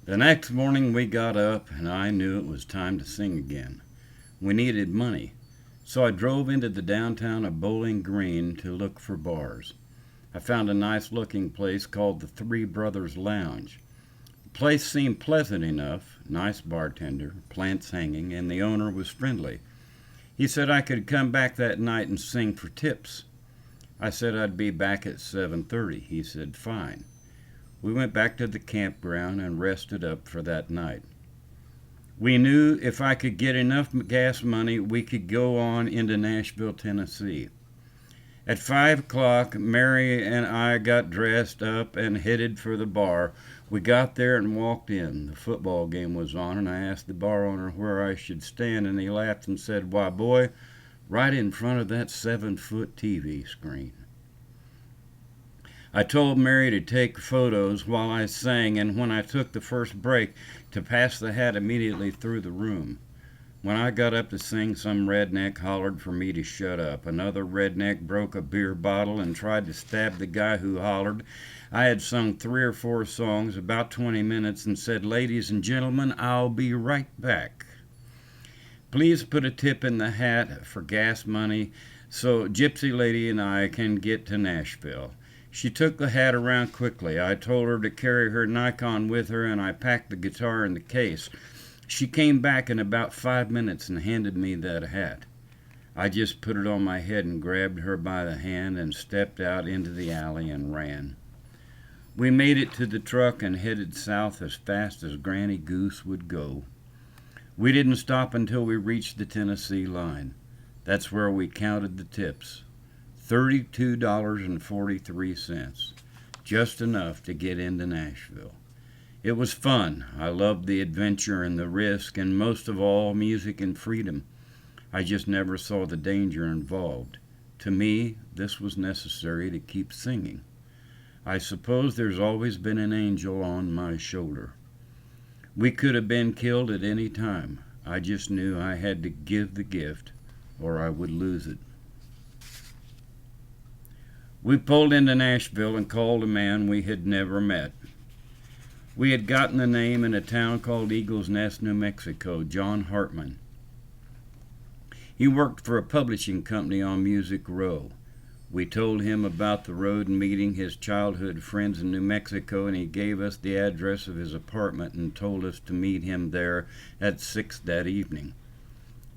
The next morning we got up, and I knew it was time to sing again. We needed money, so I drove into the downtown of Bowling Green to look for bars. I found a nice looking place called the Three Brothers Lounge. The place seemed pleasant enough, nice bartender, plants hanging, and the owner was friendly. He said I could come back that night and sing for tips. I said I'd be back at 7:30. He said fine. We went back to the campground and rested up for that night. We knew if I could get enough gas money, we could go on into Nashville, Tennessee. At 5 o'clock, Mary and I got dressed up and headed for the bar. We got there and walked in. The football game was on, and I asked the bar owner where I should stand, and he laughed and said, "Why, boy, right in front of that 7-foot TV screen." I told Mary to take photos while I sang, and when I took the first break, to pass the hat immediately through the room. When I got up to sing, some redneck hollered for me to shut up. Another redneck broke a beer bottle and tried to stab the guy who hollered. I had sung 3 or 4 songs, about 20 minutes, and said, "Ladies and gentlemen, I'll be right back. Please put a tip in the hat for gas money so Gypsy Lady and I can get to Nashville." She took the hat around quickly. I told her to carry her Nikon with her, and I packed the guitar in the case. She came back in about 5 minutes and handed me that hat. I just put it on my head and grabbed her by the hand and stepped out into the alley and ran. We made it to the truck and headed south as fast as Granny Goose would go. We didn't stop until we reached the Tennessee line. That's where we counted the tips. $32.43, just enough to get into Nashville. It was fun. I loved the adventure and the risk, and most of all, music and freedom. I just never saw the danger involved. To me, this was necessary to keep singing. I suppose there's always been an angel on my shoulder. We could have been killed at any time. I just knew I had to give the gift, or I would lose it. We pulled into Nashville and called a man we had never met. We had gotten the name in a town called Eagles Nest, New Mexico, John Hartman. He worked for a publishing company on Music Row. We told him about the road and meeting his childhood friends in New Mexico, and he gave us the address of his apartment and told us to meet him there at 6 that evening.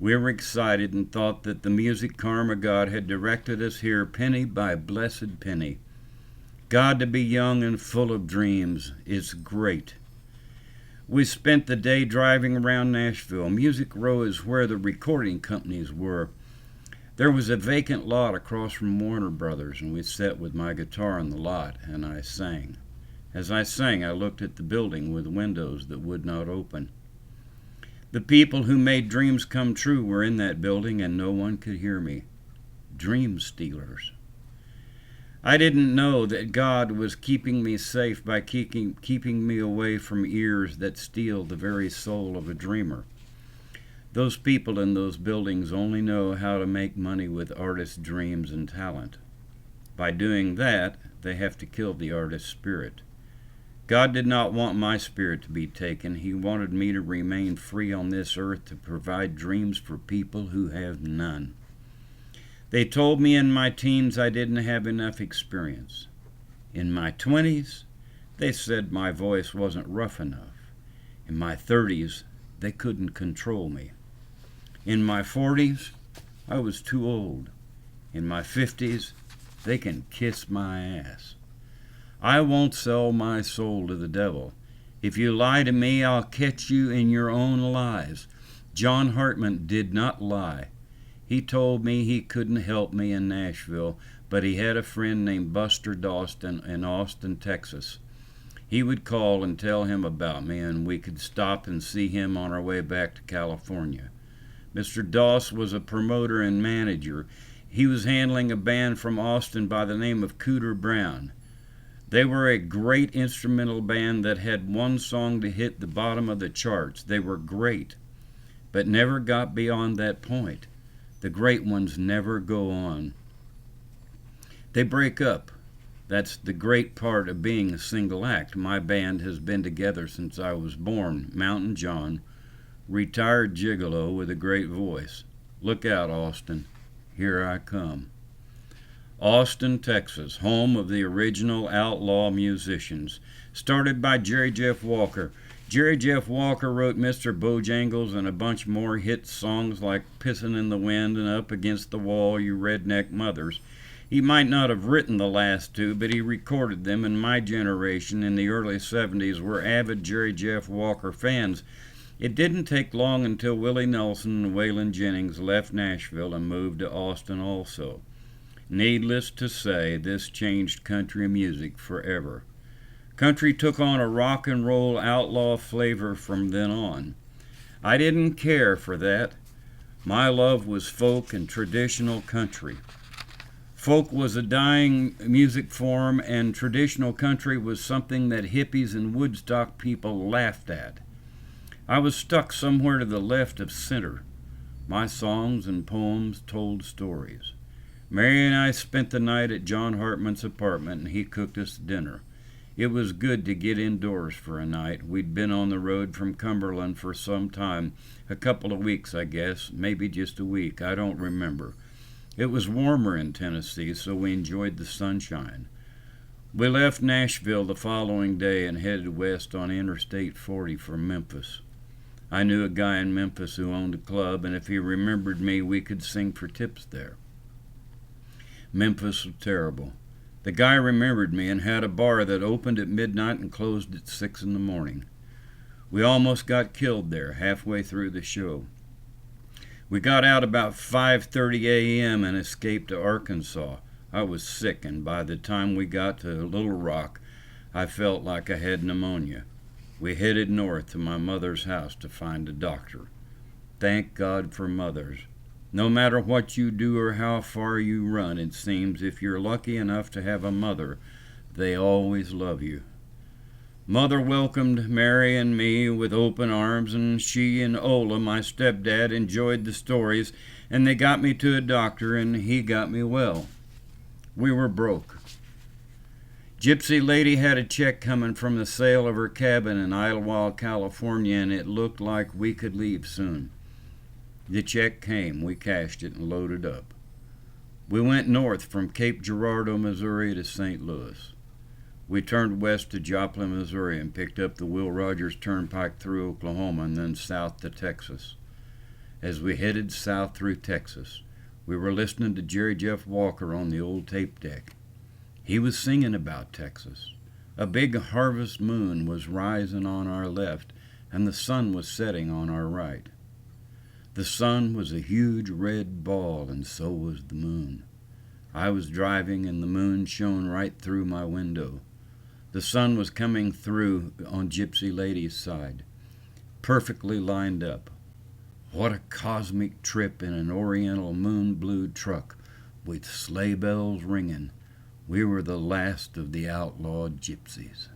We were excited and thought that the music karma God had directed us here penny by blessed penny. God, to be young and full of dreams is great. We spent the day driving around Nashville. Music Row is where the recording companies were. There was a vacant lot across from Warner Brothers, and we sat with my guitar on the lot, and I sang. As I sang, I looked at the building with windows that would not open. The people who made dreams come true were in that building, and no one could hear me. Dream stealers. I didn't know that God was keeping me safe by keeping me away from ears that steal the very soul of a dreamer. Those people in those buildings only know how to make money with artists' dreams and talent. By doing that, they have to kill the artist's spirit. God did not want my spirit to be taken. He wanted me to remain free on this earth to provide dreams for people who have none. They told me in my teens I didn't have enough experience. In my 20s, they said my voice wasn't rough enough. In my 30s, they couldn't control me. In my 40s, I was too old. In my 50s, they can kiss my ass. I won't sell my soul to the devil. If you lie to me, I'll catch you in your own lies. John Hartman did not lie. He told me he couldn't help me in Nashville, but he had a friend named Buster Dawson in Austin, Texas. He would call and tell him about me, and we could stop and see him on our way back to California. Mr. Doss was a promoter and manager. He was handling a band from Austin by the name of Cooter Brown. They were a great instrumental band that had one song to hit the bottom of the charts. They were great, but never got beyond that point. The great ones never go on. They break up. That's the great part of being a single act. My band has been together since I was born. Mountain John, retired gigolo with a great voice. Look out, Austin. Here I come. Austin, Texas, home of the original outlaw musicians. Started by Jerry Jeff Walker. Jerry Jeff Walker wrote Mr. Bojangles and a bunch more hit songs like Pissin' in the Wind and Up Against the Wall, You Redneck Mothers. He might not have written the last two, but he recorded them, and my generation in the early 70s were avid Jerry Jeff Walker fans. It didn't take long until Willie Nelson and Waylon Jennings left Nashville and moved to Austin also. Needless to say, this changed country music forever. Country took on a rock and roll outlaw flavor from then on. I didn't care for that. My love was folk and traditional country. Folk was a dying music form, and traditional country was something that hippies and Woodstock people laughed at. I was stuck somewhere to the left of center. My songs and poems told stories. Mary and I spent the night at John Hartman's apartment, and he cooked us dinner. It was good to get indoors for a night. We'd been on the road from Cumberland for some time, a couple of weeks, I guess, maybe just a week, I don't remember. It was warmer in Tennessee, so we enjoyed the sunshine. We left Nashville the following day and headed west on Interstate 40 for Memphis. I knew a guy in Memphis who owned a club, and if he remembered me, we could sing for tips there. Memphis was terrible. The guy remembered me and had a bar that opened at midnight and closed at 6 in the morning. We almost got killed there halfway through the show. We got out about 5:30 a.m. and escaped to Arkansas. I was sick, and by the time we got to Little Rock, I felt like I had pneumonia. We headed north to my mother's house to find a doctor. Thank God for mothers. No matter what you do or how far you run, it seems, if you're lucky enough to have a mother, they always love you. Mother welcomed Mary and me with open arms, and she and Ola, my stepdad, enjoyed the stories, and they got me to a doctor, and he got me well. We were broke. Gypsy Lady had a check coming from the sale of her cabin in Idlewild, California, and it looked like we could leave soon. The check came, we cashed it and loaded up. We went north from Cape Girardeau, Missouri to St. Louis. We turned west to Joplin, Missouri and picked up the Will Rogers Turnpike through Oklahoma and then south to Texas. As we headed south through Texas, we were listening to Jerry Jeff Walker on the old tape deck. He was singing about Texas. A big harvest moon was rising on our left, and the sun was setting on our right. The sun was a huge red ball, and so was the moon. I was driving, and the moon shone right through my window. The sun was coming through on Gypsy Lady's side, perfectly lined up. What a cosmic trip in an oriental moon-blued truck with sleigh bells ringing. We were the last of the outlawed gypsies.